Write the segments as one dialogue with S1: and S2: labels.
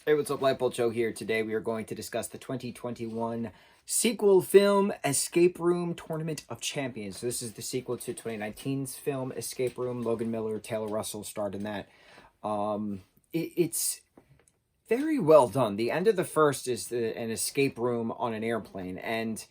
S1: Hey, what's up, lightboltjoe here. Today we are going to discuss the 2021 sequel film, Escape Room Tournament of Champions. So this is the sequel to 2019's film, Escape Room. Logan Miller, Taylor Russell starred in that. It's very well done. The end of the first is an escape room on an airplane, and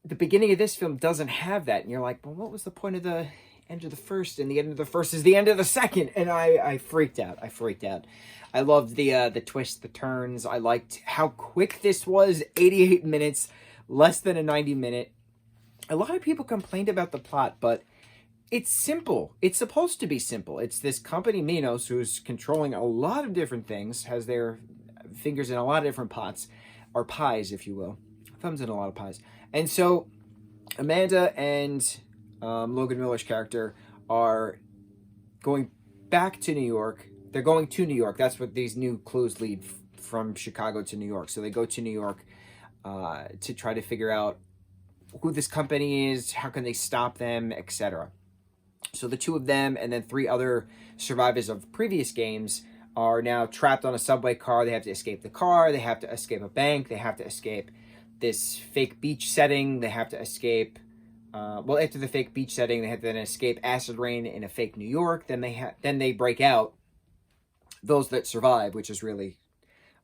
S1: the beginning of this film doesn't have that. And you're like, well, what was the point of the end of the first? And the end of the first is the end of the second. And I freaked out. I loved the twists, the turns. I liked how quick this was. 88 minutes, less than a 90-minute. A lot of people complained about the plot, but it's simple. It's supposed to be simple. It's this company, Minos, who's controlling a lot of different things, has their fingers in a lot of different pots, or pies, if you will. Thumbs in a lot of pies. And so Amanda and Logan Miller's character are going back to New York. They're going to New York. That's what these new clues lead from Chicago to New York. So they go to New York to try to figure out who this company is, how can they stop them, etc. So the two of them and then three other survivors of previous games are now trapped on a subway car. They have to escape the car. They have to escape a bank. They have to escape this fake beach setting. They have to escape... well, after the fake beach setting, they have to then escape acid rain in a fake New York. Then they break out. Those that survive, which is really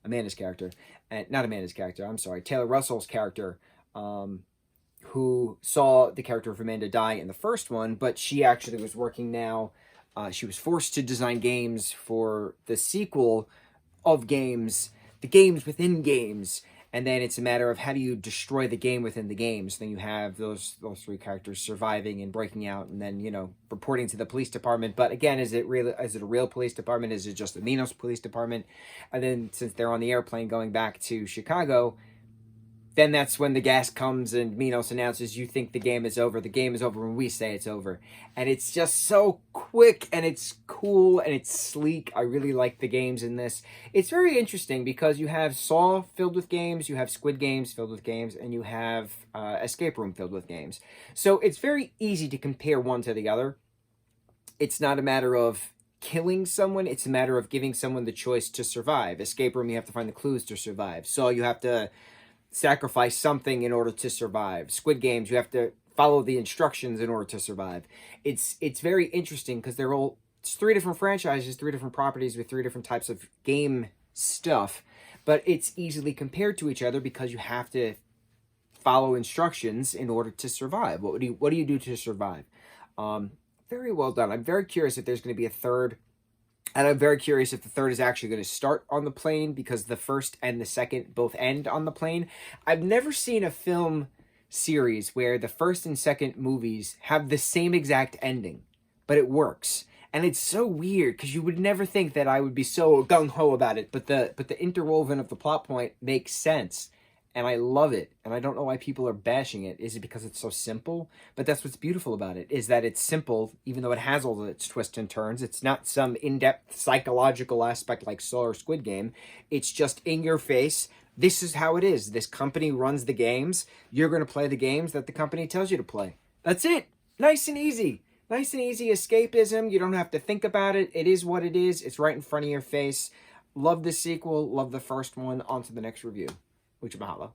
S1: Amanda's character, and not Amanda's character. I'm sorry, Taylor Russell's character, who saw the character of Amanda die in the first one, but she actually was working now. She was forced to design games for the sequel of games, the games within games. And then it's a matter of how do you destroy the game within the games. Then you have those three characters surviving and breaking out, and then, you know, reporting to the police department. But again, is it a real police department? Is it just the Minos police department? And then since they're on the airplane going back to Chicago, then that's when the gas comes and Minos announces, you think the game is over. The game is over when we say it's over. And it's just so quick, and it's cool, and it's sleek. I really like the games in this. It's very interesting because you have Saw filled with games, you have Squid Games filled with games, and you have Escape Room filled with games. So it's very easy to compare one to the other. It's not a matter of killing someone, it's a matter of giving someone the choice to survive. Escape Room, you have to find the clues to survive. So you have to sacrifice something in order to survive. Squid Games, you have to follow the instructions in order to survive. It's very interesting because it's three different franchises, three different properties with three different types of game stuff, but it's easily compared to each other because you have to follow instructions in order to survive. What do you do to survive? Very well done. I'm very curious if there's going to be a third. And I'm very curious if the third is actually going to start on the plane, because the first and the second both end on the plane. I've never seen a film series where the first and second movies have the same exact ending, but it works. And it's so weird because you would never think that I would be so gung-ho about it, but the interwoven of the plot point makes sense. And I love it. And I don't know why people are bashing it. Is it because it's so simple? But that's what's beautiful about it, is that it's simple, even though it has all its twists and turns. It's not some in-depth psychological aspect like Saw or Squid Game. It's just in your face. This is how it is. This company runs the games. You're going to play the games that the company tells you to play. That's it. Nice and easy. Nice and easy escapism. You don't have to think about it. It is what it is. It's right in front of your face. Love the sequel. Love the first one. On to the next review. Mucho mahalo.